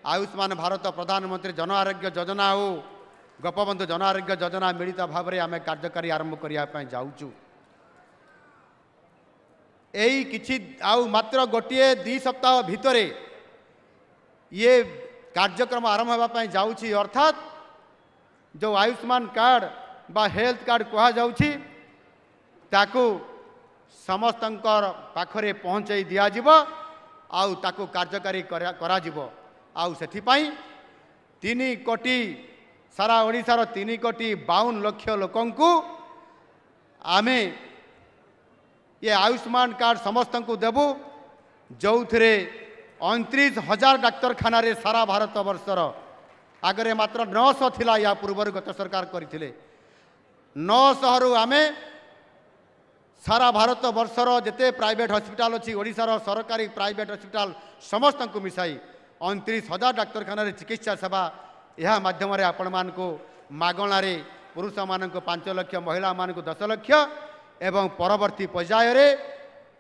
आयुष्मान भारत प्रधानमंत्री जन आरोग्य योजना हो गोपबंधु जन आरोग्य योजना मिलित भाव में आम कार्यकारी आरंभ करने जाऊँ। यही किछि मात्र गोटे 2 सप्ताह भितर ये कार्यक्रम आरंभ होगापी जाऊँगी। अर्थात जो आयुष्मान कार्ड बा हेल्थ कार्ड कह जाऊँगी ताकू समस्तंकर पाखरे पहुँचाई दिज्व आउ कार्यकारी करा आउ सेथिपाई 3 कोटी सारा ओडिशार 3 कोटी 52 लक्ष लोकंकु आमे ये आयुष्मान कार्ड समस्त को देबू जो थे 29,000 डाक्तरखाना रे सारा भारत वर्षर आगरे मात्र 900 थिला या पूर्वर गत सरकार करथिले 900 रु आमे सारा भारत वर्षर जेते प्राइवेट हॉस्पिटल अच्छी ओडिशार सरकारी प्राइवेट हॉस्पिटल समस्त को मिसाई 29,000 डाक्तरखाना रे चिकित्सा सेवा यह माध्यम आपण मानको मागणारे पुरुष मान 5 लाख महिला मान 10 लाख एवं परवर्ती पर्याय रे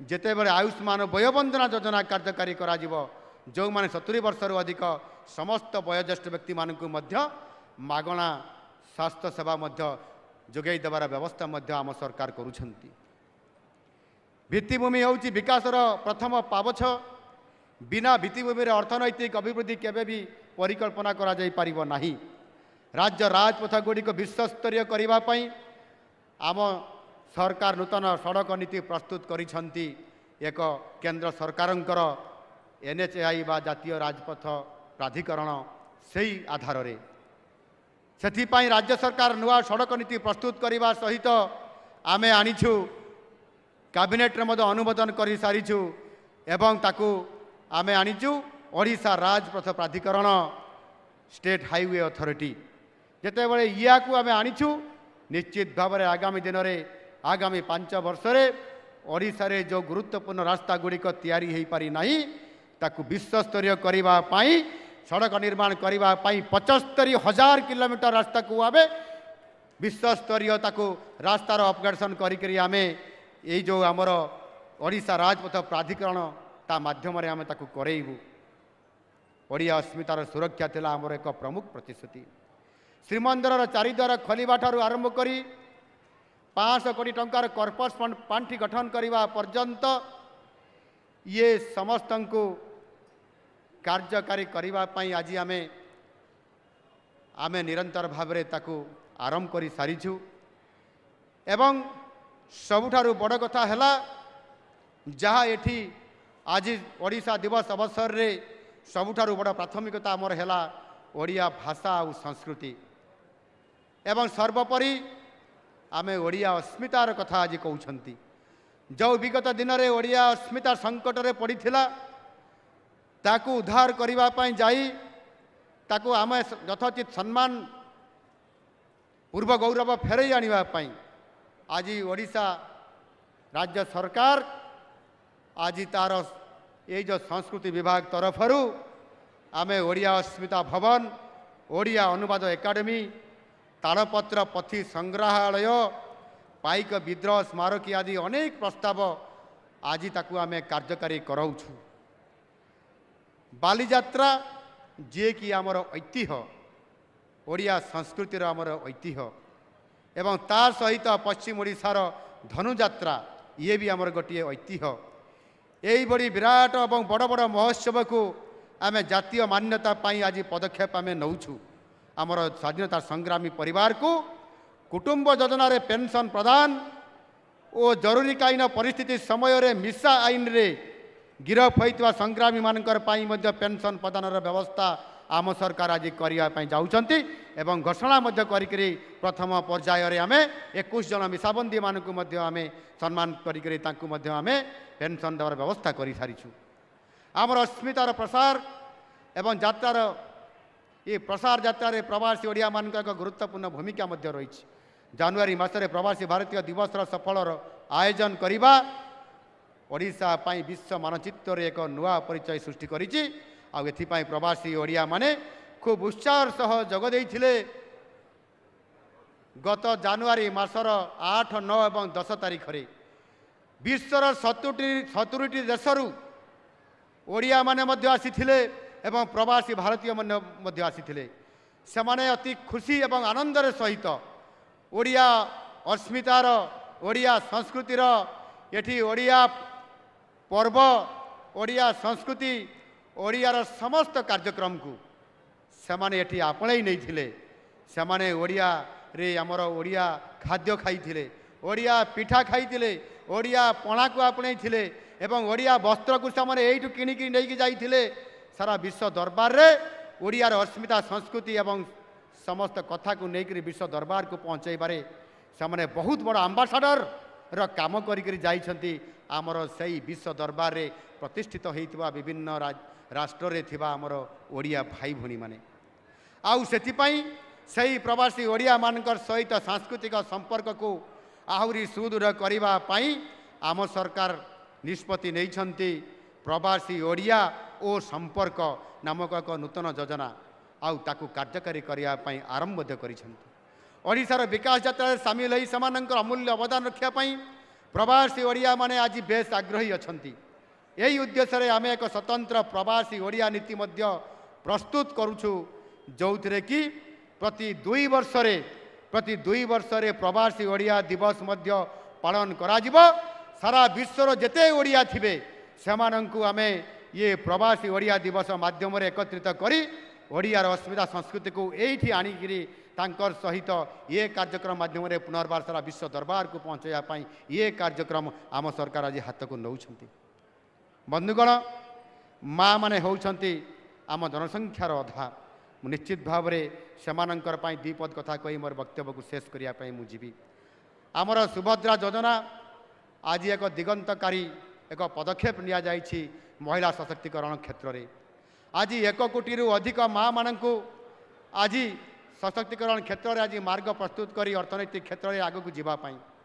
जेते बेले आयुष्मान वयोवंदना योजना कार्यकारी करा जो माने 70 वर्ष रु अधिक समस्त वयोज्येष्ठ व्यक्ति मानक मागणा स्वास्थ्य सेवा जोगाई देवार व्यवस्था आम सरकार करुछंती। भित्तिभूमि होउची विकासर प्रथम पावछ बिना भित्तिभूमि रे अर्थनैतिक अभिवृद्धि केबे भी परिकल्पना करा जाई पारिबो नाही। राज्य राजपथ गुड़िक विश्वस्तरीय करिबा पई आम सरकार नूतन सड़क नीति प्रस्तुत करिछंती। एक केंद्र सरकारंकर NHAI बा जातीय राजपथ प्राधिकरण सेही आधार रे सेथिपाई राज्य सरकार नुआ सड़क नीति प्रस्तुत करने सहित आमे आनिछु कैबिनेट रे अनुमोदन कर सारीछु एवं ताकू आमे आनिछु ओडिशा राजपथ प्राधिकरण स्टेट हाईवे अथॉरिटी जेते बळे या को आमे आनिछु निश्चित भाव में आगामी दिन में आगामी 5 वर्ष रे ओडिशा रे जो गुरुत्वपूर्ण रास्ता गुड़िक तैयारी हो पारि नाही ताकू विश्वस्तरीय करबा पई सड़क निर्माण करबा पई 75,000 किलोमीटर रास्ता को आमे विश्वस्तरीय ताकू रास्तार अपग्रेडेशन करी आमे ये जो आमर ओडिशा राजपथ प्राधिकरण ता माध्यम रे आमे ताकू करेइबू। ओडिया अस्मितार सुरक्षा थिला आमर एक प्रमुख प्रतिश्रुति। श्रीमंदिर चारिद्वार खोलिबा ठारू आरंभ करी 500 कोटी टंकार कॉर्पस फंड पांठी गठन करने पर्यंत ये समस्त को कार्यकारी करने आज आमे निरंतर भाव में ताकू आरंभ कर सारीछु एवं सबुठारु बड़ कथा है जहाँ एठी आज ओडिशा दिवस अवसर रे सबुठारु बड़ प्राथमिकता आमर है ओडिया भाषा और संस्कृति एवं सर्वोपरि आमे ओडिया अस्मितार कथा आज कहउछंती। जो विगत दिन में ओडिया अस्मिता संकट रे पड़ीथिला ताकू उद्धार करिबा पई जाई ताकू आमे यथोचित सम्मान पूर्व गौरव फेरई आनिबा पई आज ओडिशा राज्य सरकार आज तार ये जो संस्कृति विभाग तरफरु आमे ओडिया अस्मिता भवन ओडिया अनुवाद एकाडेमी तालपत्र पथी संग्रहालय पाइक विद्रोह स्मारकी आदि अनेक प्रस्ताव आज ताकू आमे कार्यकारी कराउछु। बालीजात्रा जे कि आमर ऐतिह्य ओडिया संस्कृतिर आमर ऐतिह्य एवं तार सहित पश्चिम ओडिशार धनुजात्रा ये भी आमर गोटे ऐतिह्य यही बड़ी विराट और बड़ बड़ महोत्सव को आमे जातीय मान्यता पाई आज पदक्षेप आमे नौछु। आमर स्वाधीनता संग्रामी परिवार को कुटुंब योजना रे पेंशन प्रदान और जरूरीकालीन परिस्थिति समय रे मिसा आईन रे गिरफ होइतवा संग्रामी मानकर पाई मध्य पेंशन प्रदान व्यवस्था आम सरकार आज करने जाउछंती एवं घोषणा करी प्रथम पर्याय रे आमे 21 जन मिसाबंदी मानकु मध्य आमे सम्मान करी तांकु मध्य आमे पेंशन देवार व्यवस्था करि सारिछु। आमर अस्मितार प्रसार एवं यात्रार ये प्रसार यात्रा रे प्रवासी ओडिया मानक एक गुरुत्वपूर्ण भूमिका मध्य रही। जनवरी मासरे प्रवासी भारतीय दिवस सफल आयोजन करिबा ओडिशा पाई विश्व मानचित्र एक नुआ परिचय सृष्टि करिछि। आउ एथिपाई प्रवासी ओडिया माने खूब उत्साह सह जोग देइथिले। गत जनवरी मासर 8, 9 और 10 तारीख रे विश्वर 70 देशरू ओडिया माने मध्य आसीथिले ଏବଂ ପ୍ରବାସୀ ଭାରତୀୟମାନେ ମଧ୍ୟ ଆସିଥିଲେ। ସେମାନେ ଅତି ଖୁସି ଏବଂ ଆନନ୍ଦର ସହିତ ଓଡ଼ିଆ ଅସ୍ମିତାର ଓଡ଼ିଆ ସଂସ୍କୃତିର ଏଠି ଓଡ଼ିଆ ପର୍ବ ଓଡ଼ିଆ ସଂସ୍କୃତି ଓଡ଼ିଆର ସମସ୍ତ କାର୍ଯ୍ୟକ୍ରମକୁ ସେମାନେ ଏଠି ଆପଣେଇ ନେଇଥିଲେ। ସେମାନେ ଓଡ଼ିଆରେ ଆମର ଓଡ଼ିଆ ଖାଦ୍ୟ ଖାଇଥିଲେ, ଓଡ଼ିଆ ପିଠା ଖାଇଥିଲେ, ଓଡ଼ିଆ ପଣାକୁ ଆପଣେଇଥିଲେ ଏବଂ ଓଡ଼ିଆ ବସ୍ତ୍ରକୁ ସେମାନେ ଏଇଠୁ କିଣିକି ନେଇକି ଯାଇଥିଲେ। ସାରା ବିଶ୍ୱ ଦରବାରରେ ଓଡ଼ିଆର ଅସ୍ମିତା ସଂସ୍କୃତି ଏବଂ ସମସ୍ତ କଥାକୁ ନେଇକରି ବିଶ୍ୱ ଦରବାରକୁ ପହଞ୍ଚାଇବାରେ ସେମାନେ ବହୁତ ବଡ଼ ଆମ୍ବାସାଡ଼ରର କାମ କରିକରି ଯାଇଛନ୍ତି। ଆମର ସେଇ ବିଶ୍ୱ ଦରବାରରେ ପ୍ରତିଷ୍ଠିତ ହୋଇଥିବା ବିଭିନ୍ନ ରାଷ୍ଟ୍ରରେ ଥିବା ଆମର ଓଡ଼ିଆ ଭାଇ ଭଉଣୀମାନେ ଆଉ ସେଥିପାଇଁ ସେହି ପ୍ରବାସୀ ଓଡ଼ିଆମାନଙ୍କର ସହିତ ସାଂସ୍କୃତିକ ସମ୍ପର୍କକୁ ଆହୁରି ସୁଦୃଢ଼ କରିବା ପାଇଁ ଆମ ସରକାର ନିଷ୍ପତ୍ତି ନେଇଛନ୍ତି। ପ୍ରବାସୀ ଓଡ଼ିଆ ଓ ସମ୍ପର୍କ ନାମକ ଏକ ନୂତନ ଯୋଜନା ଆଉ ତାକୁ କାର୍ଯ୍ୟକାରୀ କରିବା ପାଇଁ ଆରମ୍ଭ ମଧ୍ୟ କରିଛନ୍ତି। ଓଡ଼ିଶାର ବିକାଶ ଯାତ୍ରାରେ ସାମିଲ ହୋଇ ସେମାନଙ୍କର ଅମୂଲ୍ୟ ଅବଦାନ ରଖିବା ପାଇଁ ପ୍ରବାସୀ ଓଡ଼ିଆମାନେ ଆଜି ବେଶ ଆଗ୍ରହୀ ଅଛନ୍ତି। ଏହି ଉଦ୍ଦେଶ୍ୟରେ ଆମେ ଏକ ସ୍ୱତନ୍ତ୍ର ପ୍ରବାସୀ ଓଡ଼ିଆ ନୀତି ମଧ୍ୟ ପ୍ରସ୍ତୁତ କରୁଛୁ, ଯେଉଁଥିରେ କି ପ୍ରତି 2 ବର୍ଷରେ ପ୍ରବାସୀ ଓଡ଼ିଆ ଦିବସ ମଧ୍ୟ ପାଳନ କରାଯିବ। ସାରା ବିଶ୍ୱର ଯେତେ ଓଡ଼ିଆ ଥିବେ ସେମାନଙ୍କୁ ଆମେ ଇଏ ପ୍ରବାସୀ ଓଡ଼ିଆ ଦିବସ ମାଧ୍ୟମରେ ଏକତ୍ରିତ କରି ଓଡ଼ିଆର ଅସ୍ମିତା ସଂସ୍କୃତିକୁ ଏଇଠି ଆଣିକିରି ତାଙ୍କର ସହିତ ଇଏ କାର୍ଯ୍ୟକ୍ରମ ମାଧ୍ୟମରେ ପୁନର୍ବାର ସାରା ବିଶ୍ୱ ଦରବାରକୁ ପହଞ୍ଚାଇବା ପାଇଁ ଇଏ କାର୍ଯ୍ୟକ୍ରମ ଆମ ସରକାର ଆଜି ହାତକୁ ନେଉଛନ୍ତି। ବନ୍ଧୁଗଣ, ମା' ମାନେ ହେଉଛନ୍ତି ଆମ ଜନସଂଖ୍ୟାର ଅଧା। ମୁଁ ନିଶ୍ଚିତ ଭାବରେ ସେମାନଙ୍କର ପାଇଁ 2 ପଦ କଥା କହି ମୋର ବକ୍ତବ୍ୟକୁ ଶେଷ କରିବା ପାଇଁ ମୁଁ ଯିବି। ଆମର ସୁଭଦ୍ରା ଯୋଜନା ଆଜି ଏକ ଦିଗନ୍ତକାରୀ ଏକ ପଦକ୍ଷେପ ନିଆଯାଇଛି ମହିଳା ସଶକ୍ତିକରଣ କ୍ଷେତ୍ରରେ। ଆଜି 1 କୋଟିରୁ ଅଧିକ ମା'ମାନଙ୍କୁ ଆଜି ସଶକ୍ତିକରଣ କ୍ଷେତ୍ରରେ ଆଜି ମାର୍ଗ ପ୍ରସ୍ତୁତ କରି ଅର୍ଥନୈତିକ କ୍ଷେତ୍ରରେ ଆଗକୁ ଯିବା ପାଇଁ